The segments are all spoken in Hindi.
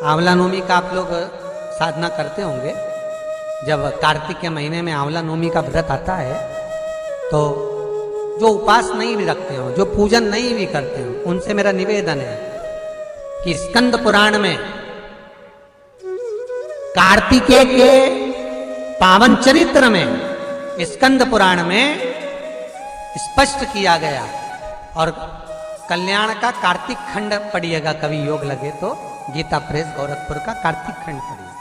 आंवला नवमी का आप लोग साधना करते होंगे। जब कार्तिक के महीने में आंवला नवमी का व्रत आता है तो जो उपास नहीं भी रखते हो, जो पूजन नहीं भी करते हो, उनसे मेरा निवेदन है कि स्कंद पुराण में कार्तिकेय के पावन चरित्र में स्कंद पुराण में स्पष्ट किया गया। और कल्याण का कार्तिक खंड पढ़िएगा, कभी योग लगे तो गीता प्रेस गोरखपुर का कार्तिक खंड पढ़िए।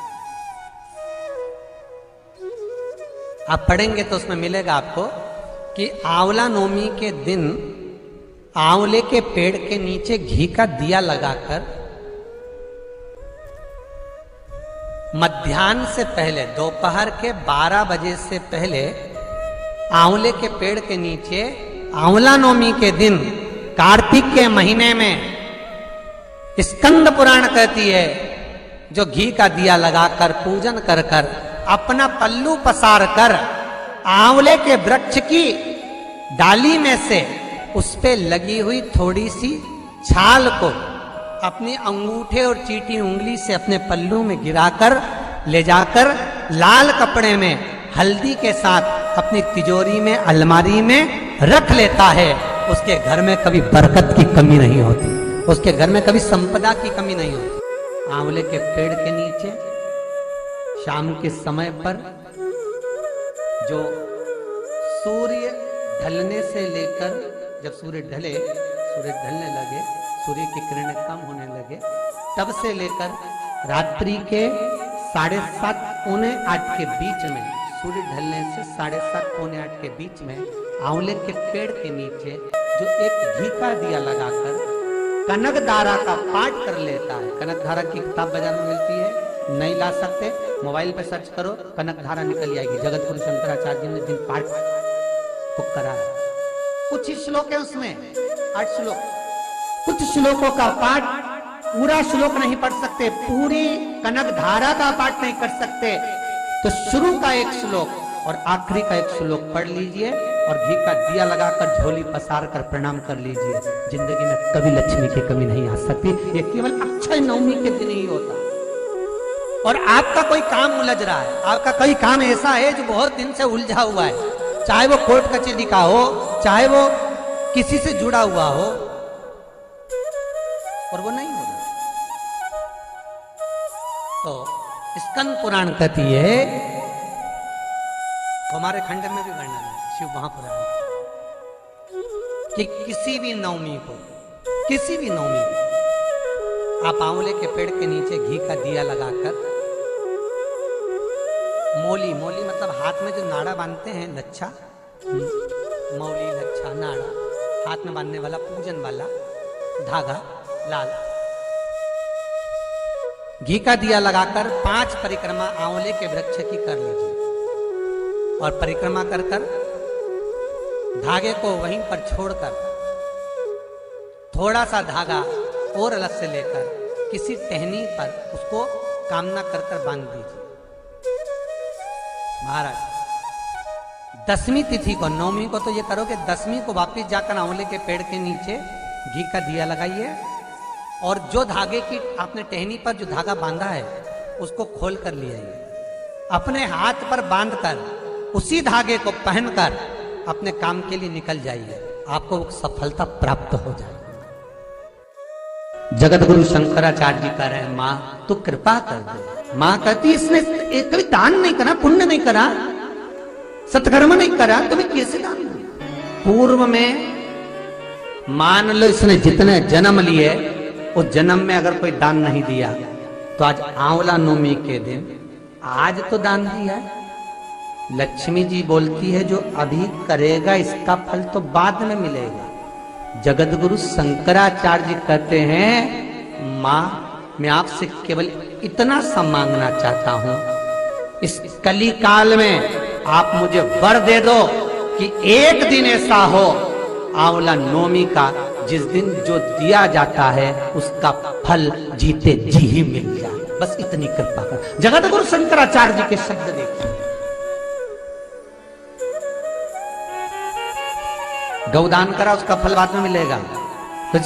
आप पढ़ेंगे तो उसमें मिलेगा आपको कि आंवला नवमी के दिन आंवले के पेड़ के नीचे घी का दिया लगाकर मध्याह्न से पहले, दोपहर के 12 बजे से पहले आंवले के पेड़ के नीचे आंवला नवमी के दिन कार्तिक के महीने में स्कंद पुराण कहती है, जो घी का दिया लगाकर पूजन कर कर अपना पल्लू पसार कर आंवले के वृक्ष की डाली में से उस पे लगी हुई थोड़ी सी छाल को अपनी अंगूठे और चीटी उंगली से अपने पल्लू में गिराकर ले जाकर लाल कपड़े में हल्दी के साथ अपनी तिजोरी में, अलमारी में रख लेता है। उसके घर में कभी बरकत की कमी नहीं होती, उसके घर में कभी संपदा की कमी नहीं होती। आंवले के पेड़ के नीचे शाम के समय पर जो सूर्य ढलने से लेकर, जब सूर्य ढलने लगे, सूर्य की किरणें कम होने लगे, तब से लेकर रात्रि के 7:30 पौने 8 के बीच में, सूर्य ढलने से 7:30 पौने 8 के बीच में आंवले के पेड़ के नीचे जो एक घी का दिया लगाकर कनक धारा का पाठ कर लेता है। कनक धारा की किताब बाजार में मिलती है, नहीं ला सकते मोबाइल पे सर्च करो, कनक धारा निकल आएगी। जगत गुरु शंकराचार्य जी ने जिन पाठ को करा है, कुछ ही श्लोक है उसमें, 8 श्लोक, कुछ श्लोकों का पाठ, पूरा श्लोक नहीं पढ़ सकते, पूरी कनक धारा का पाठ नहीं कर सकते, तो शुरू का एक श्लोक और आखिरी का एक श्लोक पढ़ लीजिए और घी का दिया लगाकर झोली पसार कर प्रणाम कर लीजिए। जिंदगी में कभी लक्ष्मी की कमी नहीं आ सकती। ये केवल अक्षय नवमी के दिन ही होता। और आपका कोई काम उलझ रहा है, आपका कोई काम ऐसा है जो बहुत दिन से उलझा हुआ है, चाहे वो कोर्ट कचहरी का हो, चाहे वो किसी से जुड़ा हुआ हो, और वो नहीं होगा, तो स्कंद पुराण कहती है, हमारे खंड में भी वर्णन है शिव महापुराण कि किसी भी नवमी को आप आंवले के पेड़ के नीचे घी का दिया लगाकर मौली मतलब हाथ में जो नाड़ा बांधते हैं, लच्छा, मौली, लच्छा, नाड़ा, हाथ में बांधने वाला पूजन वाला धागा लाल, घी का दिया लगाकर 5 परिक्रमा आंवले के वृक्ष की कर लीजिए। और परिक्रमा कर कर धागे को वहीं पर छोड़कर थोड़ा सा धागा और अलग से लेकर किसी टहनी पर उसको कामना कर कर बांध दीजिए। महाराज 10वीं तिथि को, नवमी को तो ये करो कि 10वीं को वापिस जाकर आंवले के पेड़ के नीचे घी का दिया लगाइए और जो धागे की आपने टहनी पर जो धागा बांधा है उसको खोल कर ले आइए, अपने हाथ पर बांधकर उसी धागे को पहनकर अपने काम के लिए निकल जाइए, आपको सफलता प्राप्त हो जाएगी। जगत गुरु शंकराचार्य जी कह रहे हैं, माँ तू कृपा कर दे। माँ कहती इसने कभी दान नहीं करा, पुण्य नहीं करा, सत्कर्म नहीं करा, तुम्हें कैसे दान दे? पूर्व में मान लो इसने जितने जन्म लिए उस जन्म में अगर कोई दान नहीं दिया तो आज आंवला नवमी के दिन आज तो दान दिया। लक्ष्मी जी बोलती है जो अभी करेगा इसका फल तो बाद में मिलेगा। जगत गुरु शंकराचार्य जी कहते हैं, माँ मैं आपसे केवल इतना सा मांगना चाहता हूं, इस कली काल में आप मुझे वर दे दो कि एक दिन ऐसा हो आंवला नवमी का जिस दिन जो दिया जाता है उसका फल जीते जी ही मिल जाए। बस इतनी कृपा कर। जगत गुरु शंकराचार्य जी के शब्द देखिए। गौदान करा उसका फल बाद में मिलेगा, कुछ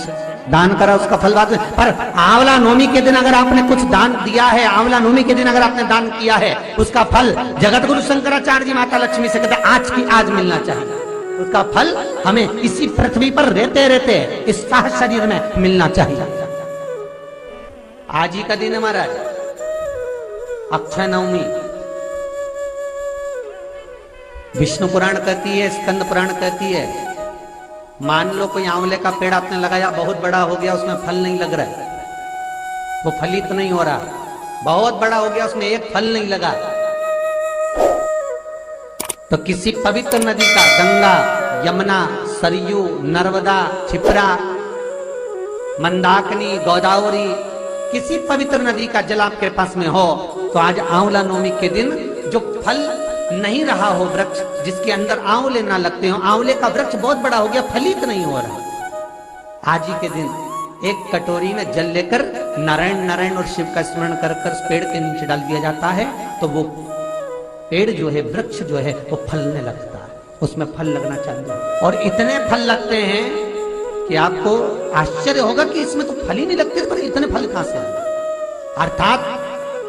दान करा उसका फल बाद में। पर आंवला नवमी के दिन अगर आपने कुछ दान दिया है, आंवला नवमी के दिन अगर आपने दान किया है, उसका फल जगत गुरु शंकराचार्य जी माता लक्ष्मी से कहते आज की आज मिलना चाहिए। उसका फल हमें इसी पृथ्वी पर रहते रहते इस साह शरीर में मिलना चाहिए। आज ही का दिन है महाराज, अक्षय नवमी। विष्णु पुराण कहती है, स्कंद पुराण कहती है, मान लो कोई आंवले का पेड़ आपने लगाया, बहुत बड़ा हो गया, उसमें फल नहीं लग रहा है, वो फलित नहीं हो रहा, बहुत बड़ा हो गया, उसमें एक फल नहीं लगा, तो किसी पवित्र नदी का, गंगा, यमुना, सरयू, नर्मदा, क्षिप्रा, मंदाकिनी, गोदावरी, किसी पवित्र नदी का जल आपके पास में हो, तो आज आंवला नवमी के दिन जो फल नहीं रहा हो, वृक्ष जिसके अंदर आंवले ना लगते हो, आंवले का वृक्ष बहुत बड़ा हो गया, फलित नहीं हो रहा, आज ही के दिन एक कटोरी में जल लेकर नारायण नारायण और शिव का स्मरण कर कर उस पेड़ के नीचे डाल दिया जाता है, तो वो पेड़ जो है, वृक्ष जो है, वो फलने लगता है, उसमें फल लगना चाहिए। और इतने फल लगते हैं कि आपको आश्चर्य होगा कि इसमें तो फल ही नहीं लगते, पर इतने फल कहां से आए। अर्थात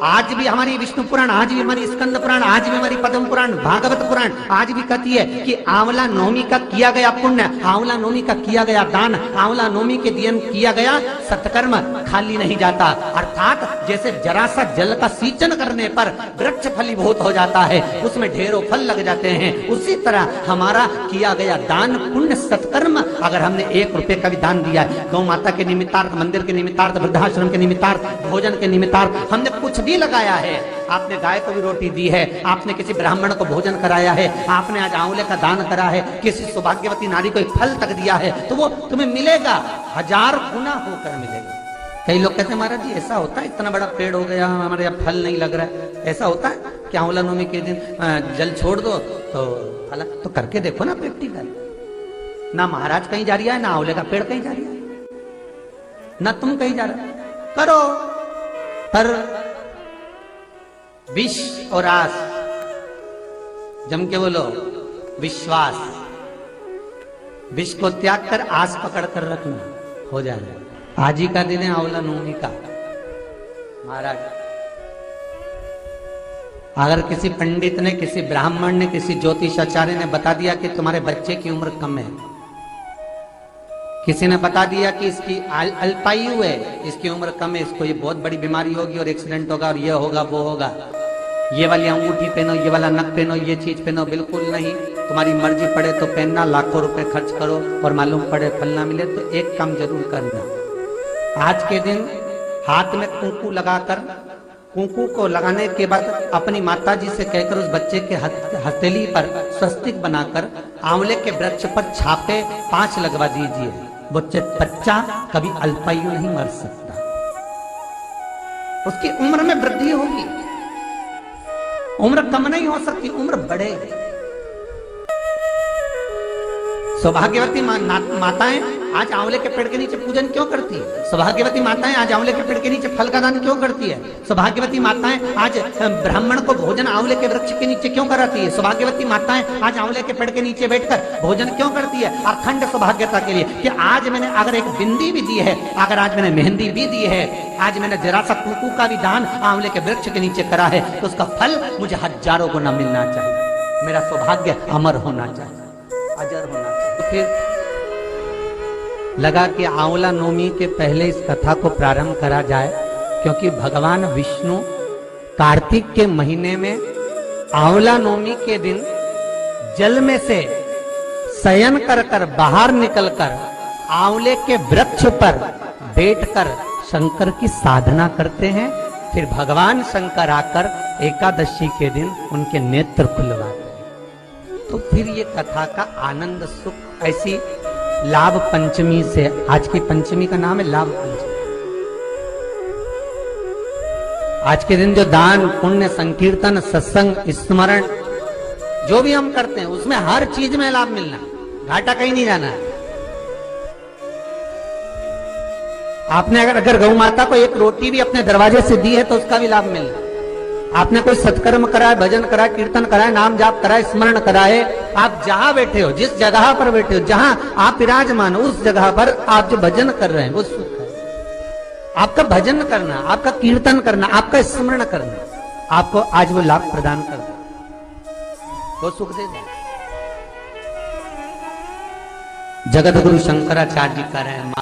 आज भी हमारी विष्णु पुराण, आज भी हमारी स्कंद पुराण, आज भी हमारी पद्म पुराण, भागवत पुराण आज भी कहती है कि आंवला नवमी का किया गया पुण्य, आंवला नवमी का किया गया दान, आंवला नवमी के दिन किया गया सत्कर्म खाली नहीं जाता। अर्थात जैसे जरा सा जल का सिंचन करने पर वृक्ष फलीभूत हो जाता है, उसमें ढेरों फल लग जाते हैं, उसी तरह हमारा किया गया दान पुण्य सत्कर्म, अगर हमने 1 रुपए का भी दान दिया है, गौ माता के निमित्तार्थ, मंदिर के निमित्तार्थ, वृद्धाश्रम के निमित्तार्थ, भोजन के निमित्तार्थ हमने कुछ भी लगाया है, आपने गाय को भी रोटी दी है, आपने किसी ब्राह्मण को भोजन कराया है, आपने आज आंवले का दान करा है, किसी सौभाग्यवती नारी को एक फल तक दिया है, तो वो तुम्हें मिलेगा, 1000 गुना होकर मिलेगा। कई लोग कहते हैं महाराज जी ऐसा होता है, इतना बड़ा पेड़ हो गया, हमारे यहाँ फल नहीं लग रहा है, ऐसा होता है कि आंवला नवमी के दिन जल छोड़ दो तो फल, तो करके देखो ना प्रैक्टिकल। ना महाराज कहीं जा रहा है, ना आंवले का पेड़ कहीं जा रहा है, ना तुम कहीं जा रहे, करो। पर विष और आस, जम के बोलो विश्वास, विष को त्याग कर आस पकड़ कर रखना, हो जाएगा। आज ही का दिन है आंवला नवमी का महाराज। अगर किसी पंडित ने, किसी ब्राह्मण ने, किसी ज्योतिषाचार्य ने बता दिया कि तुम्हारे बच्चे की उम्र कम है, किसी ने बता दिया कि इसकी अल्पायु है, इसकी उम्र कम है, इसको ये बहुत बड़ी बीमारी होगी और एक्सीडेंट होगा और ये होगा वो होगा, ये वाली अंगूठी पहनो, ये वाला नक पहनो, ये चीज पहनो, बिल्कुल नहीं, तुम्हारी मर्जी पड़े तो पहनना, लाखों रुपए खर्च करो और मालूम पड़े फल ना मिले, तो एक काम जरूर करना, आज के दिन हाथ में कुंकू लगाकर, कुंकू को लगाने के बाद अपनी माता जी से कहकर उस बच्चे के हथेली पर स्वस्तिक बनाकर आंवले के वृक्ष पर छापे 5 लगवा दीजिए। बच्चा कभी अल्पायु नहीं मर सकता, उसकी उम्र में वृद्धि होगी, उम्र कम नहीं हो सकती, उम्र बढ़ेगी। सौभाग्यवती माताएं आज आंवले के पेड़ के नीचे पूजन क्यों करती है? सौभाग्यवती माताएं आज आंवले के पेड़ के नीचे फल का दान क्यों करती है? सौभाग्यवती माताएं आज ब्राह्मण को भोजन आंवले के वृक्ष के नीचे क्यों कराती है? सौभाग्यवती माताएं आज आंवले के पेड़ के नीचे बैठकर भोजन क्यों करती है? अखंड सौभाग्यता के लिए कि आज मैंने अगर एक बिंदी भी दी है, अगर आज मैंने मेहंदी भी दी है, आज मैंने जरा सा कुंकू का भी दान आंवले के वृक्ष के नीचे करा है, तो उसका फल मुझे हजारों गुना मिलना चाहिए, मेरा सौभाग्य अमर होना चाहिए, अजर होना चाहिए। तो फिर लगा कि आंवला नवमी के पहले इस कथा को प्रारंभ करा जाए, क्योंकि भगवान विष्णु कार्तिक के महीने में आंवला नवमी के दिन जल में से शयन कर कर बाहर निकलकर आंवले के वृक्ष पर बैठकर शंकर की साधना करते हैं। फिर भगवान शंकर आकर एकादशी के दिन उनके नेत्र खुलवाते हैं। तो फिर ये कथा का आनंद सुख ऐसी लाभ पंचमी से, आज की पंचमी का नाम है लाभ पंचमी। आज के दिन जो दान पुण्य संकीर्तन सत्संग स्मरण जो भी हम करते हैं उसमें हर चीज में लाभ मिलना, घाटा कहीं नहीं जाना है। आपने अगर गौ माता को एक रोटी भी अपने दरवाजे से दी है तो उसका भी लाभ मिलना। आपने कोई सत्कर्म कराए, भजन कराए, कीर्तन कराए, नाम जाप कराए, स्मरण कराए, आप जहां बैठे हो, जिस जगह पर बैठे हो, जहां आप विराजमान हो, उस जगह पर आप जो भजन कर रहे हैं वो सुख है। आपका भजन करना, आपका कीर्तन करना, आपका स्मरण करना आपको आज वो लाभ प्रदान कर दे, वो सुख दे दे। जगत गुरु शंकराचार्य जी कह रहे हैं,